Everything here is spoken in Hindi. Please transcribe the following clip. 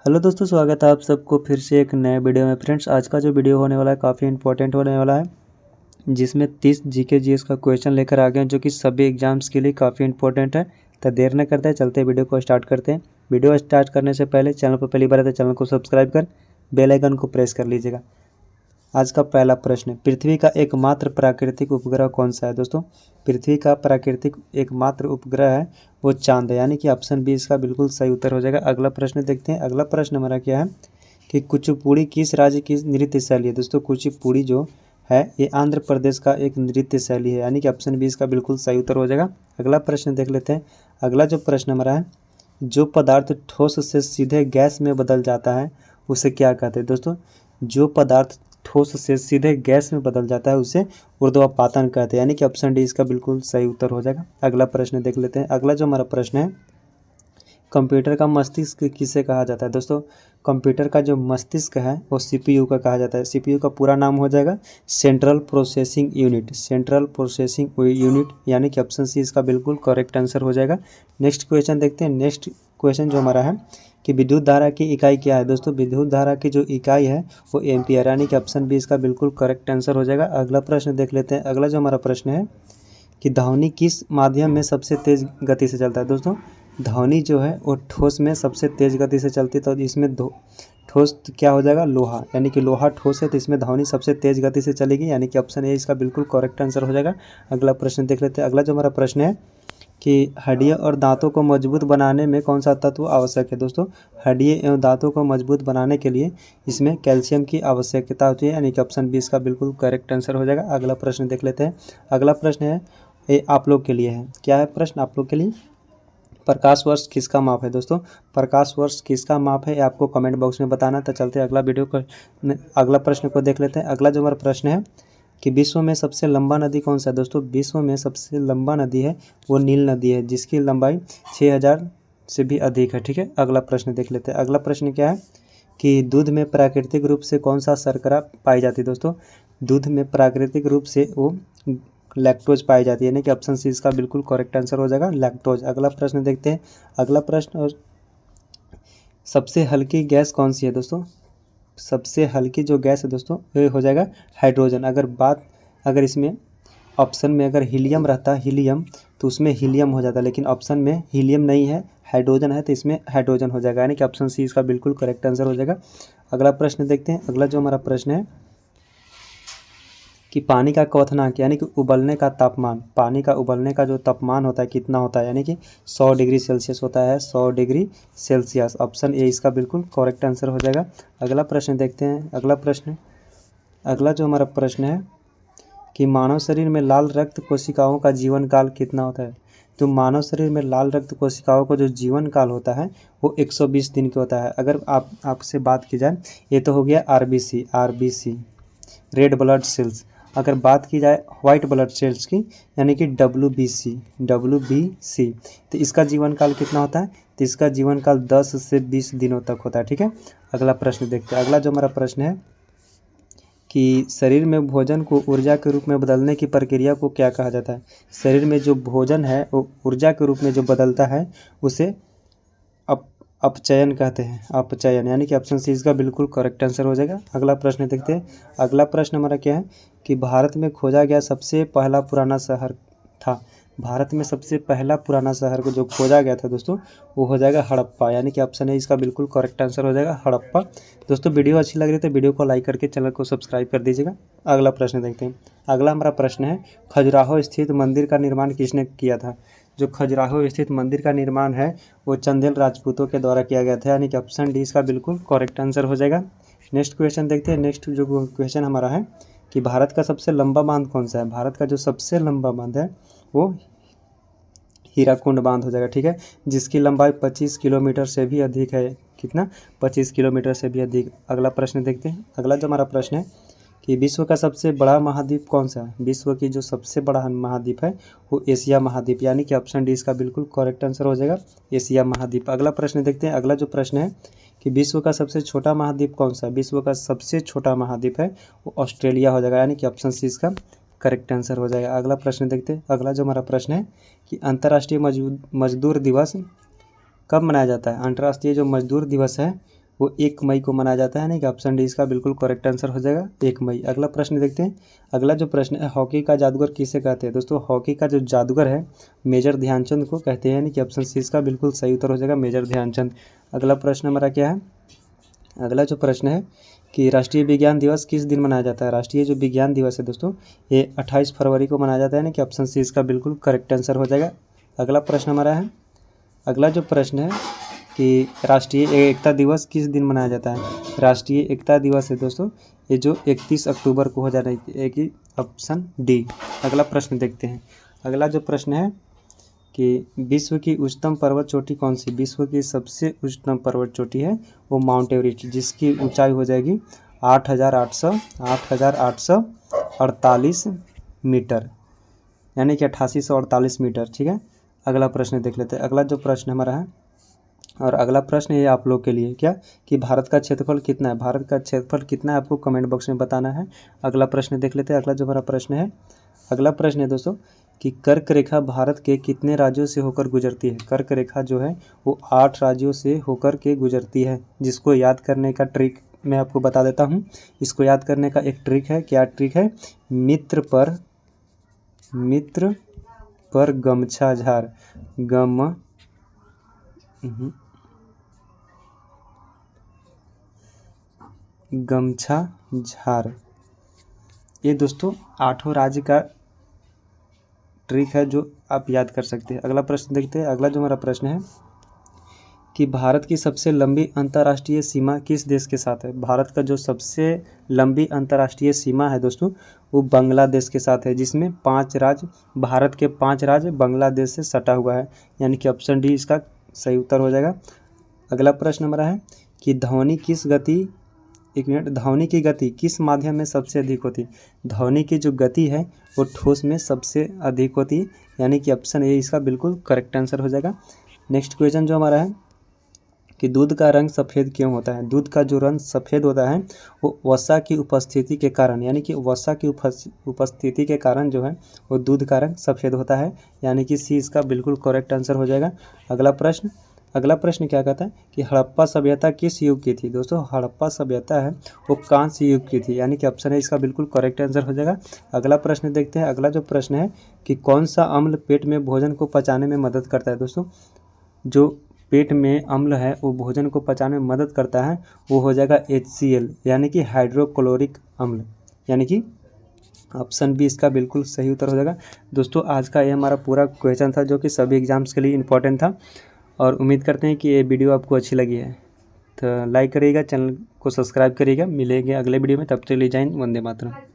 हेलो दोस्तों, स्वागत है आप सबको फिर से एक नए वीडियो में। फ्रेंड्स, आज का जो वीडियो होने वाला है काफ़ी इंपॉर्टेंट होने वाला है, जिसमें 30 जीके जीएस का क्वेश्चन लेकर आ गए हैं, जो कि सभी एग्जाम्स के लिए काफ़ी इंपॉर्टेंट है। तो देर न करते हैं, चलते वीडियो को स्टार्ट करते हैं। वीडियो स्टार्ट करने से पहले चैनल पर पहली बार है तो चैनल को सब्सक्राइब कर बेल आइकन को प्रेस कर लीजिएगा। आज का पहला प्रश्न है, पृथ्वी का एकमात्र प्राकृतिक उपग्रह कौन सा है? दोस्तों, पृथ्वी का प्राकृतिक एकमात्र उपग्रह है वो चांद है, यानी कि ऑप्शन बी इसका बिल्कुल सही उत्तर हो जाएगा। अगला प्रश्न देखते हैं। अगला प्रश्न हमारा क्या है कि कुचिपुड़ी किस राज्य की नृत्य शैली है? दोस्तों, कुचिपुड़ी जो है ये आंध्र प्रदेश का एक नृत्य शैली है, यानी कि ऑप्शन बी इसका बिल्कुल सही उत्तर हो जाएगा। अगला प्रश्न देख लेते हैं। अगला जो प्रश्न हमारा है, जो पदार्थ ठोस से सीधे गैस में बदल जाता है उसे क्या कहते हैं? दोस्तों, जो पदार्थ ठोस से सीधे गैस में बदल जाता है उसे ऊर्ध्वपातन कहते हैं, यानी कि ऑप्शन डी इसका बिल्कुल सही उत्तर हो जाएगा। अगला प्रश्न देख लेते हैं। अगला जो हमारा प्रश्न है, कंप्यूटर का मस्तिष्क किसे कहा जाता है? दोस्तों, कंप्यूटर का जो मस्तिष्क है वो सीपीयू का कहा जाता है। सीपीयू का पूरा नाम हो जाएगा central processing unit, central processing unit, यानी कि ऑप्शन सी इसका बिल्कुल करेक्ट आंसर हो जाएगा। नेक्स्ट क्वेश्चन देखते हैं। नेक्स्ट क्वेश्चन जो हमारा है कि विद्युत धारा की इकाई क्या है? दोस्तों, विद्युत धारा की जो इकाई है वो एम्पियर, यानी कि ऑप्शन बी इसका बिल्कुल करेक्ट आंसर हो जाएगा। अगला प्रश्न देख लेते हैं। अगला जो हमारा प्रश्न है कि ध्वनि किस माध्यम में सबसे तेज गति से चलता है? दोस्तों, ध्वनि जो है वो ठोस में सबसे तेज गति से चलती है, तो इसमें ठोस क्या हो जाएगा? लोहा, यानी कि लोहा ठोस है तो इसमें ध्वनि सबसे तेज गति से चलेगी, यानी कि ऑप्शन ए इसका बिल्कुल करेक्ट आंसर हो जाएगा। अगला प्रश्न देख लेते हैं। अगला जो हमारा प्रश्न है कि हड्डियों और दांतों को मजबूत बनाने में कौन सा तत्व आवश्यक है? दोस्तों, हड्डियों एवं दांतों को मजबूत बनाने के लिए इसमें कैल्शियम की आवश्यकता होती है, यानी कि ऑप्शन बी इसका बिल्कुल करेक्ट आंसर हो जाएगा। अगला प्रश्न देख लेते हैं। अगला प्रश्न है ये आप लोग के लिए है। क्या है प्रश्न आप लोग के लिए? प्रकाश वर्ष किसका माप है? दोस्तों, प्रकाश वर्ष किसका माप है ये आपको कमेंट बॉक्स में बताना। तो चलते हैं अगला प्रश्न को देख लेते हैं। अगला जो हमारा प्रश्न है कि विश्व में सबसे लंबा नदी कौन सा है? दोस्तों, विश्व में सबसे लंबा नदी है वो नील नदी है, जिसकी लंबाई 6000 से भी अधिक है। ठीक है, अगला प्रश्न देख लेते हैं। अगला प्रश्न क्या है कि दूध में प्राकृतिक रूप से कौन सा शर्करा पाई जाती है? दोस्तों, दूध में प्राकृतिक रूप से वो लैक्टोज पाई जाती है, यानी कि ऑप्शन सी इसका बिल्कुल करेक्ट आंसर हो जाएगा, लैक्टोज। अगला प्रश्न देखते हैं। अगला प्रश्न, और सबसे हल्की गैस कौन सी है? दोस्तों, सबसे हल्की जो गैस है दोस्तों ये हो जाएगा हाइड्रोजन। अगर इसमें ऑप्शन में अगर हीलियम रहता, हीलियम, तो उसमें हीलियम हो जाता, लेकिन ऑप्शन में हीलियम नहीं है, हाइड्रोजन है, तो इसमें हाइड्रोजन हो जाएगा, यानी कि ऑप्शन सी इसका बिल्कुल करेक्ट आंसर हो जाएगा। अगला प्रश्न देखते हैं। अगला जो हमारा प्रश्न है कि पानी का क्वथनांक, यानी कि उबलने का तापमान, पानी का उबलने का जो तापमान होता है कितना होता है? यानी कि 100 डिग्री सेल्सियस होता है, 100 डिग्री सेल्सियस। ऑप्शन ए इसका बिल्कुल करेक्ट आंसर हो जाएगा। अगला प्रश्न देखते हैं। अगला जो हमारा प्रश्न है कि मानव शरीर में लाल रक्त कोशिकाओं का जीवन काल कितना होता है? तो मानव शरीर में लाल रक्त कोशिकाओं का जो जीवन काल होता है वो 120 दिन का होता है। अगर आपसे बात की जाए, ये तो हो गया आरबीसी, रेड ब्लड सेल्स। अगर बात की जाए वाइट ब्लड सेल्स की, यानी कि डब्ल्यूबीसी, तो इसका जीवन काल कितना होता है? तो इसका जीवन काल 10 से 20 दिनों तक होता है। ठीक है, अगला प्रश्न देखते हैं। अगला जो हमारा प्रश्न है कि शरीर में भोजन को ऊर्जा के रूप में बदलने की प्रक्रिया को क्या कहा जाता है? शरीर में जो भोजन है वो ऊर्जा के रूप में जो बदलता है उसे अपचयन कहते हैं, अपचयन, यानी कि ऑप्शन सी इसका बिल्कुल करेक्ट आंसर हो जाएगा। अगला प्रश्न देखते हैं। अगला प्रश्न हमारा क्या है कि भारत में खोजा गया सबसे पहला पुराना शहर था। भारत में सबसे पहला पुराना शहर को जो खोजा गया था दोस्तों वो हो जाएगा हड़प्पा, यानी कि ऑप्शन है इसका बिल्कुल करेक्ट आंसर हो जाएगा, हड़प्पा। दोस्तों, वीडियो अच्छी लग रही है तो वीडियो को लाइक करके चैनल को सब्सक्राइब कर दीजिएगा। अगला प्रश्न देखते हैं। अगला हमारा प्रश्न है खजुराहो स्थित मंदिर का निर्माण किसने किया था? जो खजुराहो स्थित मंदिर का निर्माण है वो चंदेल राजपूतों के द्वारा किया गया था, यानी कि ऑप्शन डी इसका बिल्कुल करेक्ट आंसर हो जाएगा। नेक्स्ट क्वेश्चन देखते हैं। नेक्स्ट जो क्वेश्चन हमारा है कि भारत का सबसे लंबा बांध कौन सा है? भारत का जो सबसे लंबा बांध है वो हीराकुंड बांध हो जाएगा। ठीक है, जिसकी लंबाई 25 किलोमीटर से भी अधिक है। कितना? 25 किलोमीटर से भी अधिक। अगला प्रश्न देखते हैं। अगला जो हमारा प्रश्न है कि विश्व का सबसे बड़ा महाद्वीप कौन सा है? विश्व की जो सबसे बड़ा महाद्वीप है वो एशिया महाद्वीप, यानी कि ऑप्शन डी इसका बिल्कुल करेक्ट आंसर हो जाएगा, एशिया महाद्वीप। अगला प्रश्न देखते हैं। अगला जो प्रश्न है कि विश्व का सबसे छोटा महाद्वीप कौन सा है? विश्व का सबसे छोटा महाद्वीप है वो ऑस्ट्रेलिया हो जाएगा, यानी कि ऑप्शन सी इसका करेक्ट आंसर हो जाएगा। अगला प्रश्न देखते हैं। अगला जो हमारा प्रश्न है कि अंतर्राष्ट्रीय मजदूर दिवस कब मनाया जाता है? अंतर्राष्ट्रीय जो मजदूर दिवस है वो 1 मई को मनाया जाता है, यानी कि ऑप्शन डी इसका बिल्कुल करेक्ट आंसर हो जाएगा 1 मई। अगला प्रश्न देखते हैं। अगला जो प्रश्न है, हॉकी का जादूगर किसे कहते हैं? दोस्तों हॉकी का जो जादूगर है मेजर ध्यानचंद को कहते हैं, यानी कि ऑप्शन सी इसका बिल्कुल सही उत्तर हो जाएगा मेजर ध्यानचंद। अगला प्रश्न हमारा क्या है? अगला जो प्रश्न है कि राष्ट्रीय विज्ञान दिवस किस दिन मनाया जाता है? राष्ट्रीय जो विज्ञान दिवस है दोस्तों ये 28 फरवरी को मनाया जाता है, यानी कि ऑप्शन सी इसका बिल्कुल करेक्ट आंसर हो जाएगा। अगला प्रश्न हमारा है, अगला जो प्रश्न है कि राष्ट्रीय एकता दिवस किस दिन मनाया जाता है? राष्ट्रीय एकता दिवस है दोस्तों ये जो 31 अक्टूबर को हो जाना है, कि ऑप्शन डी। अगला प्रश्न देखते हैं। अगला जो प्रश्न है कि विश्व की उच्चतम पर्वत चोटी कौन सी? विश्व की सबसे उच्चतम पर्वत चोटी है वो माउंट एवरेस्ट, जिसकी ऊंचाई हो जाएगी 8,848 मीटर, यानी कि 8848 मीटर। ठीक है, अगला प्रश्न देख लेते हैं। अगला जो प्रश्न हमारा है, और अगला प्रश्न ये आप लोग के लिए क्या कि भारत का क्षेत्रफल कितना है? भारत का क्षेत्रफल कितना है आपको कमेंट बॉक्स में बताना है। अगला प्रश्न देख लेते हैं। अगला जो हमारा प्रश्न है, अगला प्रश्न है दोस्तों कि कर्क रेखा भारत के कितने राज्यों से होकर गुजरती है? कर्क रेखा जो है वो 8 राज्यों से होकर के गुजरती है, जिसको याद करने का ट्रिक मैं आपको बता देता हूँ। इसको याद करने का एक ट्रिक है। क्या ट्रिक है? मित्र पर गमछा झार, गमछा झार, ये दोस्तों 8 राज्य का ट्रिक है जो आप याद कर सकते हैं। अगला प्रश्न देखते हैं। अगला जो हमारा प्रश्न है कि भारत की सबसे लंबी अंतर्राष्ट्रीय सीमा किस देश के साथ है? भारत का जो सबसे लंबी अंतर्राष्ट्रीय सीमा है दोस्तों वो बांग्लादेश के साथ है, जिसमें 5 राज्य, भारत के 5 राज्य बांग्लादेश से सटा हुआ है, यानी कि ऑप्शन डी इसका सही उत्तर हो जाएगा। अगला प्रश्न हमारा है कि ध्वनि की गति किस माध्यम में सबसे अधिक होती है? ध्वनि की जो गति है वो ठोस में सबसे अधिक होती है, यानी कि ऑप्शन ए इसका बिल्कुल करेक्ट आंसर हो जाएगा। नेक्स्ट क्वेश्चन जो हमारा है कि दूध का रंग सफ़ेद क्यों होता है? दूध का जो रंग सफ़ेद होता है वो वसा की उपस्थिति के कारण, यानी कि वसा की उपस्थिति के कारण जो है वो दूध का रंग सफ़ेद होता है, यानी कि सी इसका बिल्कुल करेक्ट आंसर हो जाएगा। अगला प्रश्न क्या कहता है कि हड़प्पा सभ्यता किस युग की थी? दोस्तों हड़प्पा सभ्यता है वो कांस्य युग की थी, यानी कि ऑप्शन है इसका बिल्कुल करेक्ट आंसर हो जाएगा। अगला प्रश्न देखते हैं। अगला जो प्रश्न है कि कौन सा अम्ल पेट में भोजन को पचाने में मदद करता है? दोस्तों जो पेट में अम्ल है वो भोजन को पचाने में मदद करता है, वो हो जाएगा HCl, यानी कि हाइड्रोक्लोरिक अम्ल, यानी कि ऑप्शन बी इसका बिल्कुल सही उत्तर हो जाएगा। दोस्तों आज का ये हमारा पूरा क्वेश्चन था जो कि सभी एग्जाम्स के लिए इंपॉर्टेंट था, और उम्मीद करते हैं कि ये वीडियो आपको अच्छी लगी है। तो लाइक करिएगा, चैनल को सब्सक्राइब करिएगा। मिलेंगे अगले वीडियो में, तब तक के लिए जय हिंद, वंदे मातरम।